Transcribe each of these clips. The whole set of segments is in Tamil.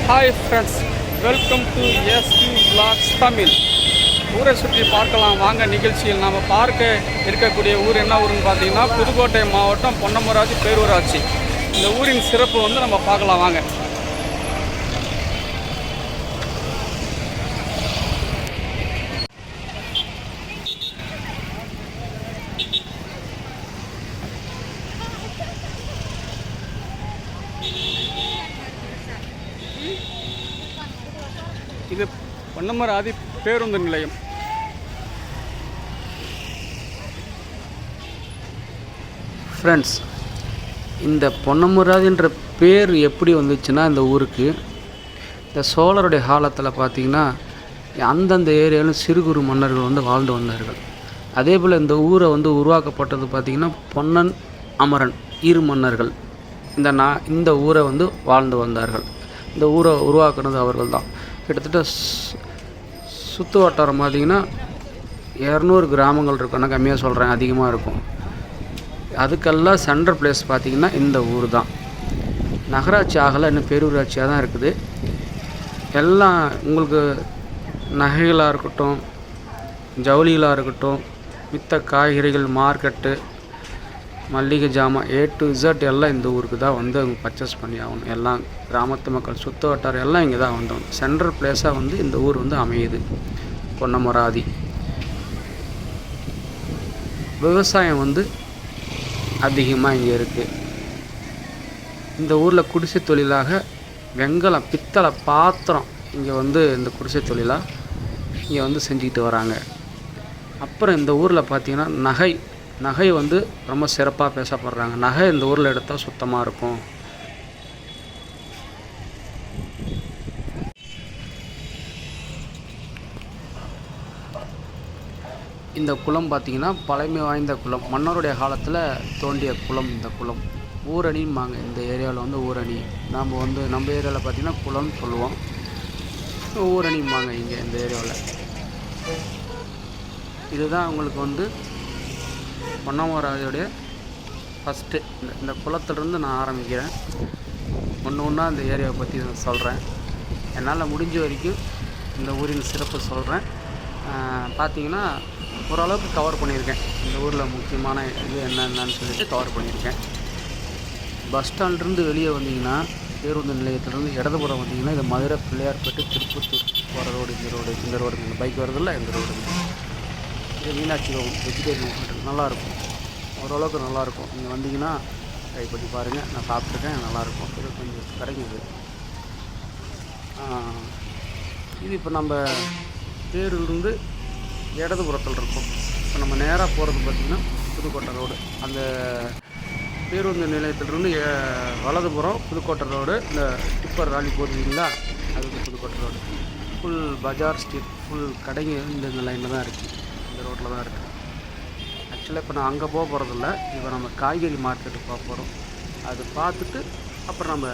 Hi friends, welcome to ST vlogs Tamil. ஊரை சுற்றி பார்க்கலாம் வாங்க. நிகழ்ச்சியில் நாம் பார்க்க இருக்கக்கூடிய ஊர் என்ன ஊருன்னு பார்த்தீங்கன்னா புதுக்கோட்டை மாவட்டம் பொன்னமராவதி பேரூராட்சி. இந்த ஊரின் சிறப்பு வந்து நம்ம பார்க்கலாம் வாங்க. இது பொன்னமராவதி பேருந்து நிலையம். ஃப்ரெண்ட்ஸ், இந்த பொன்னமராவதின்ற பேர் எப்படி வந்துச்சுன்னா, இந்த ஊருக்கு இந்த சோழருடைய காலத்தில் பார்த்திங்கன்னா அந்தந்த ஏரியாவிலும் சிறு குறு மன்னர்கள் வந்து வாழ்ந்து வந்தார்கள். அதே போல் இந்த ஊரை வந்து உருவாக்கப்பட்டது பார்த்திங்கன்னா பொன்னன் அமரன் இரு மன்னர்கள் இந்த ஊரை வந்து வாழ்ந்து வந்தார்கள். இந்த ஊரை உருவாக்குனது அவர்கள் தான். கிட்டத்தட்ட சுற்று வட்டாரம் பார்த்திங்கன்னா 200 கிராமங்கள் இருக்கும். நான் கம்மியாக சொல்கிறேன், அதிகமாக இருக்கும். அதுக்கெல்லாம் சென்ட்ரல் பிளேஸ் பார்த்திங்கன்னா இந்த ஊர் தான். நகராட்சி ஆகலை, இன்னும் பேரூராட்சியாக தான் இருக்குது. எல்லாம் உங்களுக்கு நகைகளாக இருக்கட்டும், ஜவுளிகளாக இருக்கட்டும், மித்த காய்கறிகள், மார்க்கெட்டு, மல்லிகை ஜாமான் A to Z எல்லாம் இந்த ஊருக்கு தான் வந்து அவங்க பர்ச்சேஸ் பண்ணி ஆகணும். எல்லாம் கிராமத்து மக்கள் சுற்று வட்டாரம் எல்லாம் இங்கே தான் வந்தோம். சென்ட்ரல் பிளேஸாக வந்து இந்த ஊர் வந்து அமையுது பொன்னமராவதி. விவசாயம் வந்து அதிகமாக இங்கே இருக்குது. இந்த ஊரில் குடிசை தொழிலாக வெங்கலம், பித்தளை பாத்திரம் இங்கே வந்து இந்த குடிசை தொழிலாக இங்கே வந்து செஞ்சுக்கிட்டு வராங்க. அப்புறம் இந்த ஊரில் பார்த்திங்கன்னா நகை வந்து ரொம்ப சிறப்பாக பேசப்படுறாங்க. நகை இந்த ஊரில் எடுத்தால் சுத்தமாக இருக்கும். இந்த குளம் பார்த்திங்கன்னா பழமை வாய்ந்த குளம். மன்னருடைய காலத்தில் தோண்டிய குளம். இந்த குளம் ஊரணிம்பாங்க. இந்த ஏரியாவில் வந்து ஊரணி. நம்ம ஏரியாவில் பார்த்திங்கன்னா குளம்னு சொல்லுவோம், ஊரணிம்பாங்க இங்கே இந்த ஏரியாவில். இதுதான் உங்களுக்கு வந்து பொன்னமராவதியோடைய ஃபஸ்ட்டு. இந்த குளத்துலேருந்து நான் ஆரம்பிக்கிறேன். ஒன்றா இந்த ஏரியாவை பற்றி நான் சொல்கிறேன். என்னால் முடிஞ்ச வரைக்கும் இந்த ஊரின் சிறப்பு சொல்கிறேன். பார்த்திங்கன்னா ஓரளவுக்கு கவர் பண்ணியிருக்கேன். இந்த ஊரில் முக்கியமான இது என்னென்னு சொல்லிட்டு கவர் பண்ணியிருக்கேன். பஸ் ஸ்டாண்ட்லேருந்து வெளியே வந்தீங்கன்னா, பேருந்து நிலையத்திலேருந்து இடதுபுறம் வந்தீங்கன்னா இது மதுரை, பிள்ளையார்பேட்டு, திருப்பத்தூர் போகிற ரோடு. இந்த ரோடு இந்த பைக் வருதில்ல, இந்த ரோடு. இது மீனாட்சி ரோடு வெஜிடேரியன் ஹோட்டல். நல்லாயிருக்கும், ஓரளவுக்கு நல்லாயிருக்கும். நீங்கள் வந்தீங்கன்னா ட்ரை பண்ணி பாருங்கள். நான் சாப்பிட்ருக்கேன், நல்லாயிருக்கும். இது கொஞ்சம் கிடைக்குது. இது இப்போ நம்ம பேருலேருந்து இடதுபுறத்தில் இருக்கும். இப்போ நம்ம நேராக போகிறது பார்த்திங்கன்னா புதுக்கோட்டை ரோடு. அந்த பேருந்து நிலையத்திலிருந்து வலதுபுறம் புதுக்கோட்டை ரோடு. இந்த டிப்பர் ராலி போடுவீங்களா, அதுக்கு புதுக்கோட்டை ரோடு. ஃபுல் பஜார் ஸ்ட்ரீட், ஃபுல் கடைங்க இந்த லைனில் தான் இருக்குது, இந்த ரோட்டில் தான் இருக்குது. ஆக்சுவலாக இப்போ நான் அங்கே போகிறதில்ல. இப்போ நம்ம காய்கறி மார்க்கெட்டுக்கு போக போகிறோம். அது பார்த்துட்டு அப்புறம் நம்ம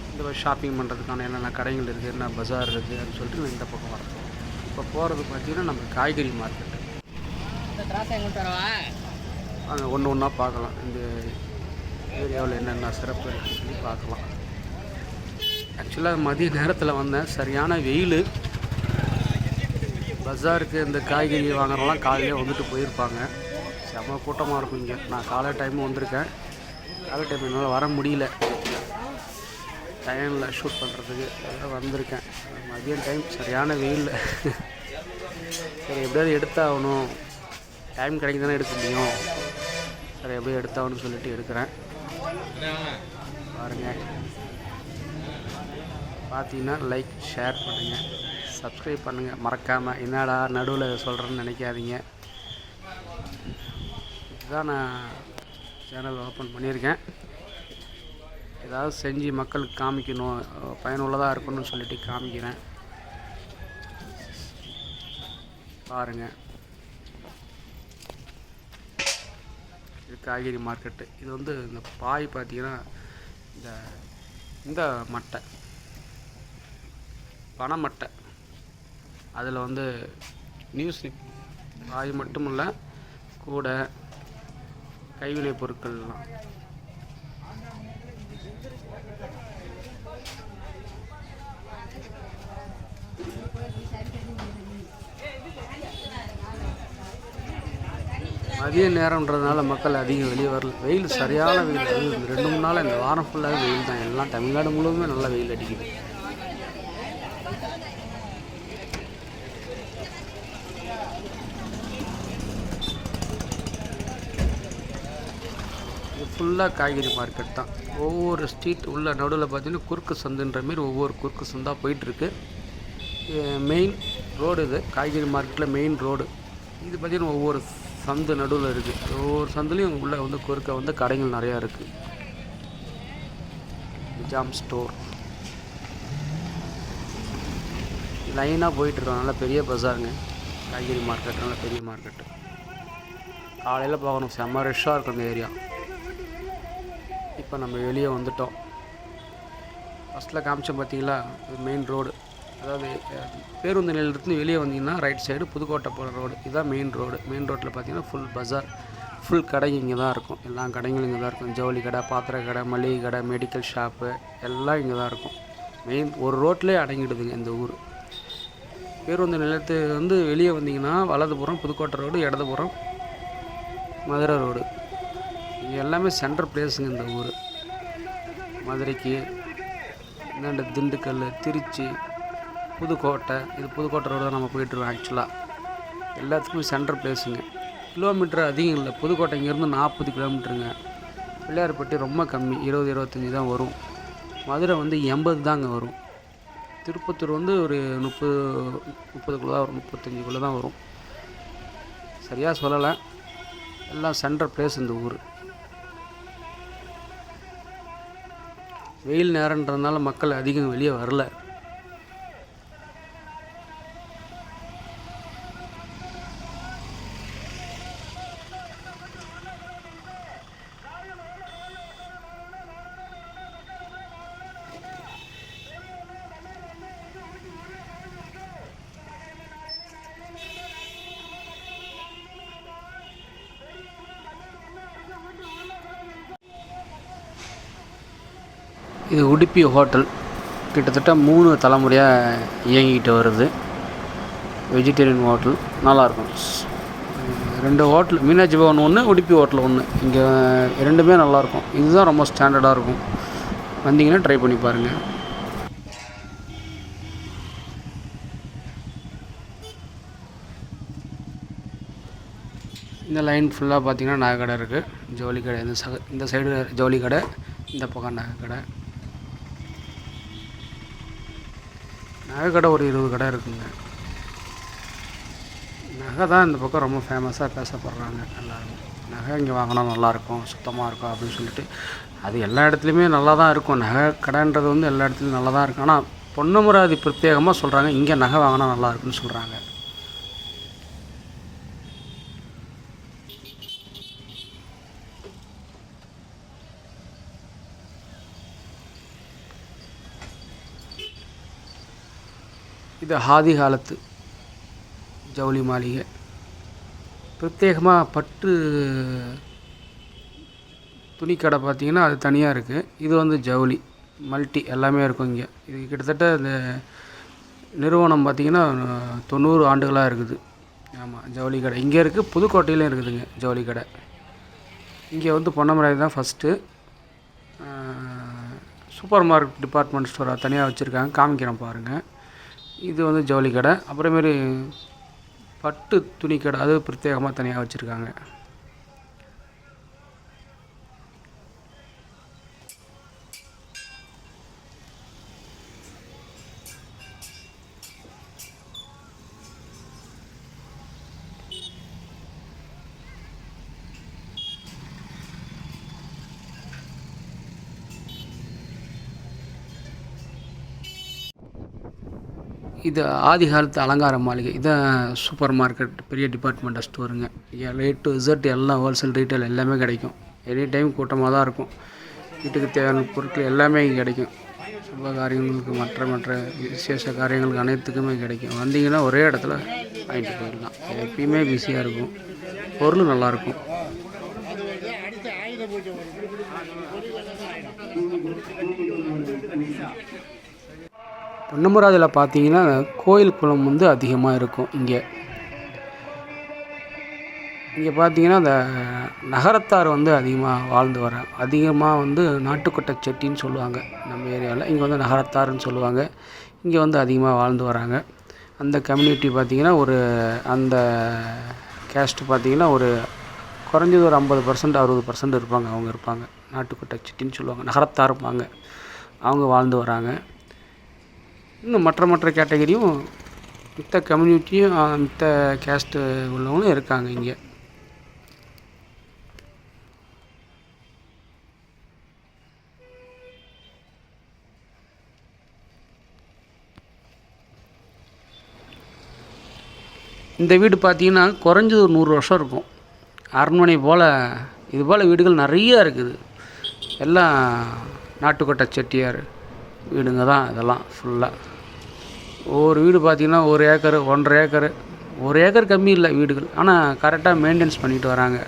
இந்த ஷாப்பிங் பண்ணுறதுக்கான என்னென்ன கடைகள் இருக்குது, என்ன பஜார் இருக்குது அப்படின்னு சொல்லிட்டு நான் இந்த பக்கம் வரப்போம். இப்போ போகிறது பார்த்திங்கன்னா நம்ம காய்கறி மார்க்கெட்டு. அங்கே ஒன்றா பார்க்கலாம். இந்த ஏரியாவில் என்னென்ன சிறப்பு இருக்குன்னு சொல்லி பார்க்கலாம். ஆக்சுவலாக மதிய நேரத்தில் வந்தேன், சரியான வெயில். பஜாருக்கு இந்த காய்கறி வாங்குறவங்களாம் காலையிலே வந்துட்டு போயிருப்பாங்க. செம்ம கூட்டமாக இருக்கும் இங்கே. நான் காலை டைமும் வந்திருக்கேன். காலை டைம் என்னால் வர முடியல, டைமில் ஷூட் பண்ணுறதுக்கு அதெல்லாம் வந்திருக்கேன். மதியம் டைம் சரியான வெயில். சரி, எப்படியாவது எடுத்தாகணும், டைம் கிடைக்குதானே எடுக்க முடியும். சரி, எப்படியும் எடுத்தாகணும்னு சொல்லிட்டு எடுக்கிறேன். பாருங்கள், பார்த்தீங்கன்னா லைக், ஷேர் பண்ணுங்கள், சப்ஸ்கிரைப் பண்ணுங்கள் மறக்காமல். என்னடா நடுவில் சொல்கிறேன்னு நினைக்காதீங்க. இதுதான் நான் சேனல் ஓப்பன் பண்ணியிருக்கேன். ஏதாவது செஞ்சு மக்களுக்கு காமிக்கணும், பயனுள்ளதாக இருக்கணும்னு சொல்லிட்டு காமிக்கிறேன். பாருங்கள், இது காய்கறி மார்க்கெட்டு. இது வந்து இந்த பாய் பார்த்திங்கன்னா இந்த மட்டை, பனை மட்டை, அதில் வந்து நியூஸ் பாய் மட்டும் இல்லை, கூட கைவினைப் பொருட்கள்லாம் மதிய நேரம்ன்றதுனால மக்கள் அதிகம் வெளியே வரல. வெயில் சரியான வெயில். அது 2-3 நாள் இந்த வாரம் ஃபுல்லாகவே வெயில் தான். எல்லாம் தமிழ்நாடு முழுவதுமே நல்லா வெயில் அடிக்குது. இது ஃபுல்லாக காய்கறி மார்க்கெட் தான். ஒவ்வொரு ஸ்ட்ரீட் உள்ள நடுவில் பார்த்தீங்கன்னா குறுக்கு சந்துன்ற மாரி ஒவ்வொரு குறுக்கு சந்தாக போயிட்டுருக்கு. மெயின் ரோடு இது, காய்கறி மார்க்கெட்டில் மெயின் ரோடு இது. பார்த்திங்கன்னா ஒவ்வொரு சந்து நடுவில் இருக்குது. ஒவ்வொரு சந்துலேயும் உள்ளே வந்து குறுக்க வந்து கடைகள் நிறையா இருக்குது. நிஜாம் ஸ்டோர் லைனாக போயிட்டுருக்கோம். நல்லா பெரிய பஜாருங்க, காய்கறி மார்க்கெட், நல்லா பெரிய மார்க்கெட்டு. காலையில் பார்க்கணும், செம்ம ரஷ்ஷாக இருக்கும் இந்த ஏரியா. இப்போ நம்ம வெளியே வந்துட்டோம். ஃபஸ்ட்டில் காமிச்சோம் பார்த்தீங்களா, மெயின் ரோடு. அதாவது பேருந்து நிலையத்துலேருந்து வெளியே வந்தீங்கன்னா ரைட் சைடு புதுக்கோட்டை போகிற ரோடு, இதுதான் மெயின் ரோடு. மெயின் ரோட்டில் பார்த்தீங்கன்னா ஃபுல் பஜார், ஃபுல் கடைங்க இங்கே தான் இருக்கும். எல்லா கடைகளும் இங்கே தான் இருக்கும். ஜவுளி கடை, பாத்திர கடை, மளிகை கடை, மெடிக்கல் ஷாப்பு எல்லாம் இங்கே தான் இருக்கும். மெயின் ஒரு ரோட்லேயே அடங்கிடுதுங்க இந்த ஊர். பேருந்து நிலையத்து வந்து வெளியே வந்தீங்கன்னா வலதுபுறம் புதுக்கோட்டை ரோடு, இடதுபுறம் மதுரை ரோடு. இது எல்லாமே சென்ட்ரல் பிளேஸுங்க இந்த ஊர். மதுரைக்கு இந்தாண்ட திண்டுக்கல், திருச்சி, புதுக்கோட்டை. இது புதுக்கோட்டை ரோடு தான் நம்ம போயிட்டுருக்கோம். ஆக்சுவலாக எல்லாத்துக்குமே சென்ட்ரல் பிளேஸுங்க. கிலோமீட்டர் அதிகம் இல்லை. புதுக்கோட்டை இங்கேருந்து 40 கிலோமீட்டருங்க. பிள்ளையார்பட்டி ரொம்ப கம்மி, 20-25 தான் வரும். மதுரை வந்து 80 தாங்க வரும். திருப்பத்தூர் வந்து ஒரு 30 தான் வரும், 35 தான் வரும். சரியாக சொல்லலை. எல்லாம் சென்ட்ரல் பிளேஸ் இந்த ஊர். வெயில் நேரன்றதுனால மக்கள் அதிகம் வெளியே வரல. இது உடுப்பி ஹோட்டல். கிட்டத்தட்ட 3 தலைமுறையாக இயங்கிக்கிட்டு வருது. வெஜிடேரியன் ஹோட்டல் நல்லாயிருக்கும். 2 ஹோட்டல், மீனாட்சி பவன் ஒன்று, உடுப்பி ஹோட்டல் ஒன்று. இங்கே 2மே நல்லாயிருக்கும். இதுதான் ரொம்ப ஸ்டாண்டர்டாக இருக்கும். வந்தீங்கன்னா ட்ரை பண்ணி பாருங்கள். இந்த லைன் ஃபுல்லாக பார்த்தீங்கன்னா நகை கடை இருக்குது. ஜவுளி கடை இந்த சைடு ஜவுளி கடை, இந்த பக்கம் நகை கடை. நகை கடை ஒரு 20 கடை இருக்குங்க. நகை தான் இந்த பக்கம் ரொம்ப ஃபேமஸாக பேசப்படுறாங்க எல்லோரும். நகை இங்கே வாங்கினா நல்லாயிருக்கும், சுத்தமாக இருக்கும் அப்படின்னு சொல்லிட்டு. அது எல்லா இடத்துலையுமே நல்லா தான் இருக்கும். நகை கடைன்றது வந்து எல்லா இடத்துலையும் நல்லா தான் இருக்கும். ஆனால் பொன்னமராவதி பிரத்யேகமாக சொல்கிறாங்க, இங்கே நகை வாங்கினா நல்லா இருக்குன்னு சொல்கிறாங்க. இது ஆதி காலத்து ஜவுளி மாளிகை. பிரத்யேகமாக பட்டு துணிக்கடை பார்த்திங்கன்னா அது தனியாக இருக்குது. இது வந்து ஜவுளி மல்டி எல்லாமே இருக்கும் இங்கே. இது கிட்டத்தட்ட இந்த நிறுவனம் பார்த்திங்கன்னா 90 ஆண்டுகளாக இருக்குது. ஆமாம், ஜவுளி கடை இங்கே இருக்குது. புதுக்கோட்டையிலும் இருக்குதுங்க ஜவுளி கடை. இங்கே வந்து பொன்னமராவதி தான் ஃபஸ்ட்டு. சூப்பர் மார்க்கெட் டிபார்ட்மெண்ட் ஸ்டோராக தனியாக வச்சுருக்காங்க, காமிக்கிறேன் பாருங்கள். இது வந்து ஜவுளி கடை. அப்புறமேரி பட்டு துணி கடை, அது பிரத்யேகமாக தனியாக வச்சுருக்காங்க. இது ஆதி காலத்து அலங்கார மாளிகை. இதான் சூப்பர் மார்க்கெட், பெரிய டிபார்ட்மெண்ட் ஸ்டோருங்க. A to Z எல்லாம் ஹோல்சேல் ரீட்டைல் எல்லாமே கிடைக்கும். எனி டைம் கூட்டமாக தான் இருக்கும். வீட்டுக்கு தேவையான பொருட்கள் எல்லாமே இங்கே கிடைக்கும். சுப காரியங்களுக்கு, மற்ற விசேஷ காரியங்களுக்கு அனைத்துக்குமே கிடைக்கும். வந்தீங்கன்னா ஒரே இடத்துல வாங்கிட்டு போயிடலாம். எப்பயுமே பிஸியாக இருக்கும், பொருள் நல்லாயிருக்கும். பொன்னமராவதியில் பார்த்தீங்கன்னா கோயில் குளம் வந்து அதிகமாக இருக்கும். இங்கே இங்கே பார்த்தீங்கன்னா இந்த நகரத்தார் வந்து அதிகமாக வாழ்ந்து வராங்க. அதிகமாக வந்து நாட்டுக்கோட்டை செட்டின்னு சொல்லுவாங்க நம்ம ஏரியாவில். இங்கே வந்து நகரத்தாருன்னு சொல்லுவாங்க. இங்கே வந்து அதிகமாக வாழ்ந்து வராங்க. அந்த கம்யூனிட்டி பார்த்திங்கன்னா அந்த கேஸ்ட்டு பார்த்திங்கன்னா குறைஞ்சது ஒரு 50% 60% இருப்பாங்க. அவங்க இருப்பாங்க. நாட்டுக்கோட்டை செட்டின்னு சொல்லுவாங்க. நகரத்தார் இருப்பாங்க. அவங்க வாழ்ந்து வராங்க. இன்னும் மற்ற கேட்டகரியும் மித்த கம்யூனிட்டியும் மித்த கேஸ்ட்டு உள்ளவங்களும் இருக்காங்க இங்கே. இந்த வீடு பார்த்திங்கன்னா குறைஞ்சது ஒரு 100 வருஷம் இருக்கும். அரண்மனை போல் இது போல் வீடுகள் நிறையா இருக்குது. எல்லாம் நாட்டுக்கோட்டை செட்டியார் வீடுங்க தான் இதெல்லாம் ஃபுல்லாக. ஒவ்வொரு வீடு பார்த்திங்கன்னா 1 ஏக்கரு 1.5 ஏக்கரு 1 ஏக்கர் கம்மி இல்லை வீடுகள். ஆனால் கரெக்டாக மெயின்டைன்ஸ் பண்ணிட்டு வராங்க.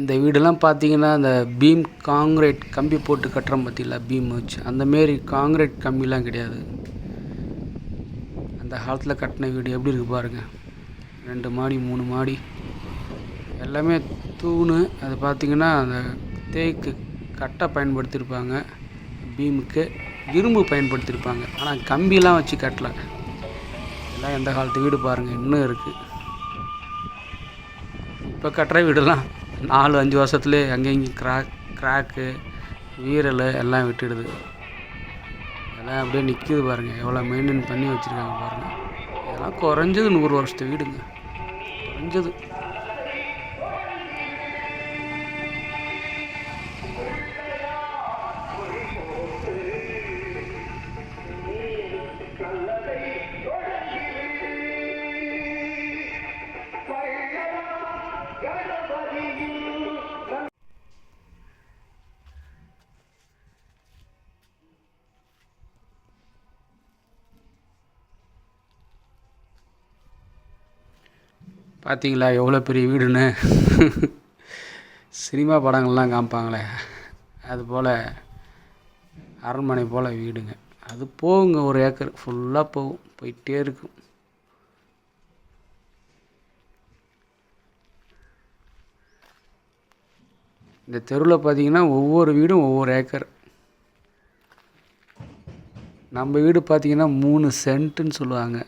இந்த வீடெல்லாம் பார்த்திங்கன்னா அந்த பீம் காங்கிரீட் கம்பி போட்டு கட்டுறோம் பார்த்திங்களா, பீம் வச்சு அந்தமாரி காங்கிரீட் கம்பிலாம் கிடையாது. அந்த காலத்தில் கட்டின வீடு எப்படி இருக்குது பாருங்கள். 2 மாடி 3 மாடி எல்லாமே தூணு. அது பார்த்திங்கன்னா அந்த தேக்கு கட்டை பயன்படுத்தியிருப்பாங்க. பீமுக்கு இரும்பு பயன்படுத்தியிருப்பாங்க. ஆனால் கம்பிலாம் வச்சு கட்டலை. எல்லாம் எந்த காலத்து வீடு பாருங்கள் இன்னும் இருக்குது. இப்போ கட்டுற வீடெல்லாம் 4-5 வருஷத்துலேயே அங்கேயும் கிராக்கு வீரல் எல்லாம் விட்டுடுது. எல்லாம் அப்படியே நிற்கிது பாருங்கள். எவ்வளோ மெயின்டைன் பண்ணி வச்சுருக்காங்க பாருங்கள். இதெல்லாம் குறைஞ்சது 100 வருஷத்து வீடுங்க, குறைஞ்சது. பார்த்தீங்களா எவ்வளோ பெரிய வீடுன்னு. சினிமா படங்கள்லாம் காமிப்பாங்களே அதுபோல் அரண்மனை போல் வீடுங்க. அது போகுங்க 1 ஏக்கர் ஃபுல்லாக போயிட்டே இருக்கும். இந்த தெருவில் பார்த்தீங்கன்னா ஒவ்வொரு வீடும் ஒவ்வொரு ஏக்கர். நம்ம வீடு பார்த்திங்கன்னா 3 சென்ட்டுன்னு சொல்லுவாங்க.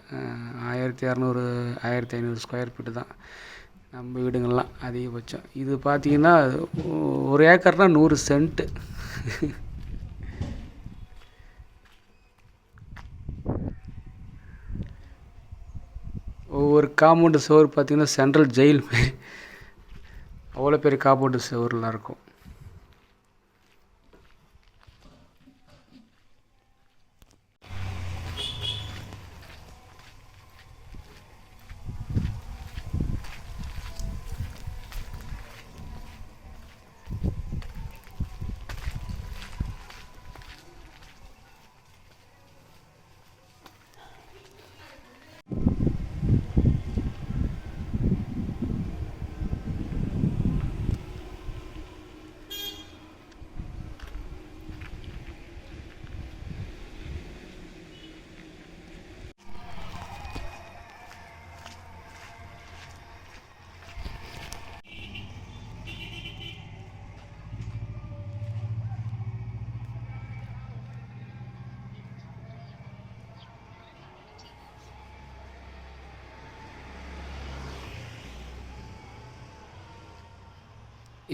1200 1500 ஸ்கொயர் ஃபீட்டு தான் நம்ம வீடுங்கள்லாம் அதிகபட்சம். இது பார்த்திங்கன்னா 1 ஏக்கர்னால் 100 சென்ட்டு. ஒவ்வொரு காம்பவுண்டு சுவர் பார்த்திங்கன்னா சென்ட்ரல் ஜெயில் மாரி அவ்வளோ பெரிய காம்பவுண்டு சுவர்லாம் இருக்கும்.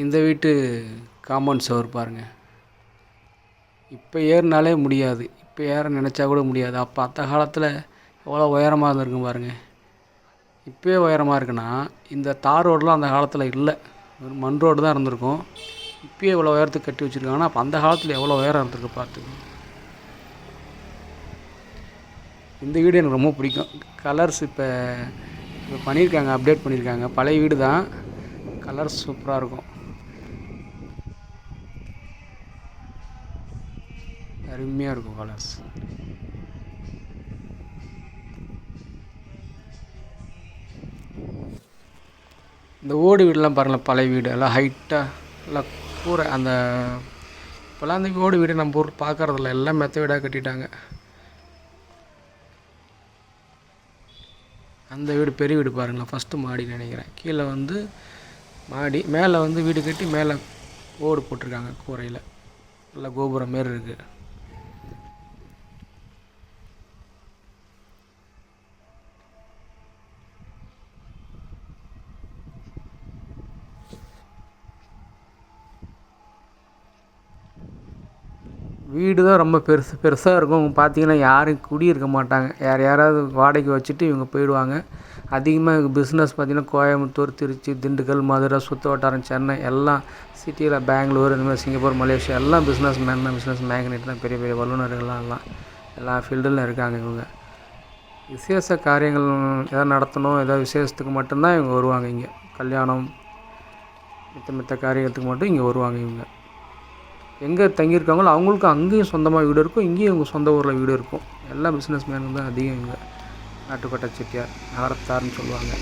இந்த வீட்டு காம்பவுண்ட் சுவர் பாருங்கள். இப்போ ஏறினாலே முடியாது, இப்போ ஏற நினச்சா கூட முடியாது. அப்போ அந்த காலத்தில் எவ்வளோ உயரமாக இருந்திருக்கும் பாருங்கள். இப்போயே உயரமாக இருக்குன்னா இந்த தார் ரோடெலாம் அந்த காலத்தில் இல்லை, மண் ரோடு தான் இருந்திருக்கும். இப்போயே இவ்வளோ உயரத்துக்கு கட்டி வச்சுருக்காங்கன்னா அப்போ அந்த காலத்தில் எவ்வளோ உயரம் இருந்திருக்கு பார்த்துக்கோங்க. இந்த வீடு எனக்கு ரொம்ப பிடிக்கும். கலர்ஸ் இப்போ பண்ணியிருக்காங்க, அப்டேட் பண்ணியிருக்காங்க. பழைய வீடு தான், கலர்ஸ் சூப்பராக இருக்கும், அருமையாக இருக்கும் கலர்ஸ். இந்த ஓடு வீடெலாம் பாருங்களேன், பழைய வீடு எல்லாம் ஹைட்டாக எல்லாம் கூரை. அந்த இப்போல்லாம் அந்த ஓடு வீடு நம்ம ஊர் பார்க்குறதில்ல, எல்லாம் மெத்த வீடாக கட்டிட்டாங்க. அந்த வீடு பெரிய வீடு பாருங்களேன், ஃபஸ்ட்டு மாடின்னு நினைக்கிறேன். கீழே வந்து மாடி, மேலே வந்து வீடு கட்டி மேலே ஓடு போட்டிருக்காங்க கூரையில், நல்லா கோபுரம் மாரி இருக்குது. வீடு தான் ரொம்ப பெருசாக இருக்கும். பார்த்தீங்கன்னா யாரும் குடியிருக்க மாட்டாங்க, யாராவது வாடகைக்கு வச்சுட்டு இவங்க போயிடுவாங்க. அதிகமாக இவங்க பிஸ்னஸ் பார்த்திங்கன்னா கோயம்புத்தூர், திருச்சி, திண்டுக்கல், மதுரை, சுற்று வட்டாரம், சென்னை எல்லாம் சிட்டியில், பெங்களூர், இந்த மாதிரி சிங்கப்பூர், மலேசியா எல்லாம் பிஸ்னஸ் மேன் தான், பிஸ்னஸ் மேக்னெட் தான், பெரிய பெரிய வல்லுநர்கள்லாம் எல்லா ஃபீல்டில் இருக்காங்க இவங்க. விசேஷ காரியங்கள் எதாவது நடத்தணும், ஏதாவது விசேஷத்துக்கு மட்டும்தான் இவங்க வருவாங்க. இங்கே கல்யாணம் மித்த காரியத்துக்கு மட்டும் இங்கே வருவாங்க. இவங்க எங்கே தங்கியிருக்காங்களோ அவங்களுக்கும் அங்கேயும் சொந்தமாக வீடு இருக்கும், இங்கேயும் இவங்க சொந்த ஊரில் வீடு இருக்கும். எல்லா பிஸ்னஸ் மேனும் தான் அதிகம் இவங்க. நாட்டுக்கோட்டை செட்டியார், நகரத்தார்னு சொல்லுவாங்க.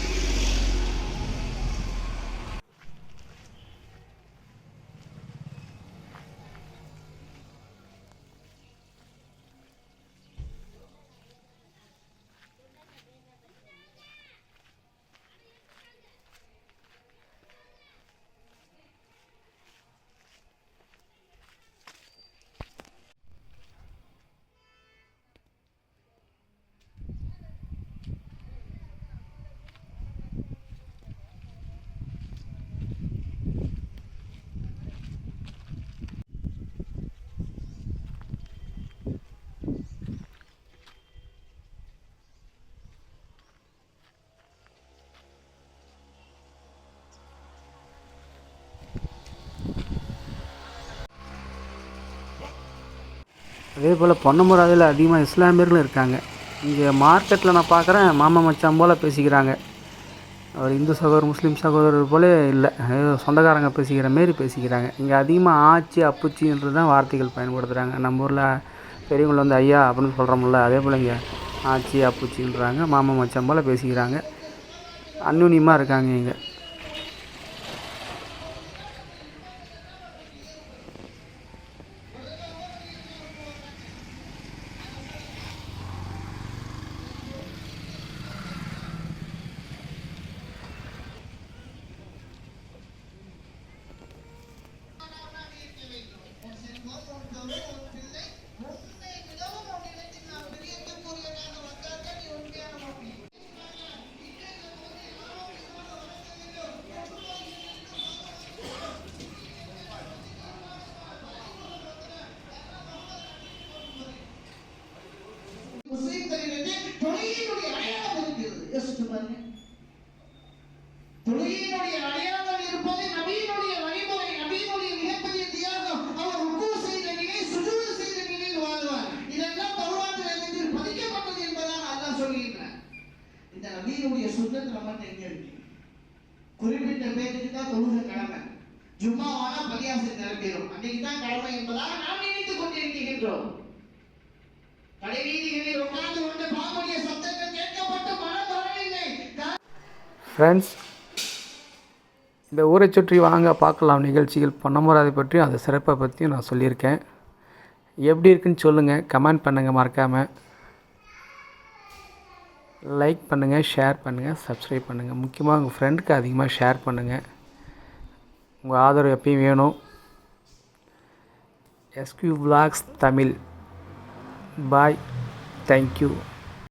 அதே போல் பொன்னமராவதியில் அதிகமாக இஸ்லாமியர்களும் இருக்காங்க. இங்கே மார்க்கெட்டில் நான் பார்க்குறேன், மாமா மச்சான் போல் பேசிக்கிறாங்க. அவர் இந்து சகோதரர், முஸ்லீம் சகோதரர் போலே இல்லை, சொந்தக்காரங்க பேசிக்கிற மாரி பேசிக்கிறாங்க. இங்கே அதிகமாக ஆச்சி, அப்புச்சின்றது தான் வார்த்தைகள் பயன்படுத்துகிறாங்க. நம்ம ஊரில் பெரியவங்களை வந்து ஐயா அப்படின்னு சொல்கிறோம்ல, அதே போல் இங்கே ஆச்சி, அப்புச்சின்றாங்க, மாமா மச்சான் போல் பேசிக்கிறாங்க. அந்யூன்யமாக இருக்காங்க இங்கே. தொழுகையினுடைய அடையாளம் இருப்பது நபியினுடைய வழிமுறை, நபியினுடைய மிகப்பெரிய தியாகம். அவர் ருக்கு செய்த நிலை, சுஜூது செய்த நிலையில் வாழ்வார். இதெல்லாம் தௌராத்தில் எழுதி பதிக்கப்பட்டது என்பதாக அல்லாஹ் சொல்கிறார். இந்த நபியினுடைய சுன்னத் நம்மகிட்ட எங்க இருக்கு? குறிப்பிட்ட பேருக்கு தான் தொழுகை கடமை. ஜும்மாவானா பள்ளியாசல் நிரம்பிடும், அன்னைக்கு தான் கடமை என்பதாக நாம் நினைத்துக் கொண்டிருக்கின்றோம். கடைவீதிகளில் உட்கார்ந்து கொண்டு பாம்புடைய சத்தங்கள் கேட்கப்பட்டு மனம் வரவில்லை. ஃப்ரெண்ட்ஸ், இந்த ஊரை சுற்றி வாங்க பார்க்கலாம் நிகழ்ச்சிகள். பொன்னமராவதி பற்றி அந்த சிறப்பை பற்றியும் நான் சொல்லியிருக்கேன். எப்படி இருக்குன்னு சொல்லுங்கள், கமெண்ட் பண்ணுங்கள், மறக்காமல் லைக் பண்ணுங்கள், ஷேர் பண்ணுங்கள், சப்ஸ்கிரைப் பண்ணுங்கள். முக்கியமாக உங்கள் ஃப்ரெண்டுக்கு அதிகமாக ஷேர் பண்ணுங்கள். உங்கள் ஆதரவு எப்பயும் வேணும். SQ Vlogs தமிழ். Bye, thank you.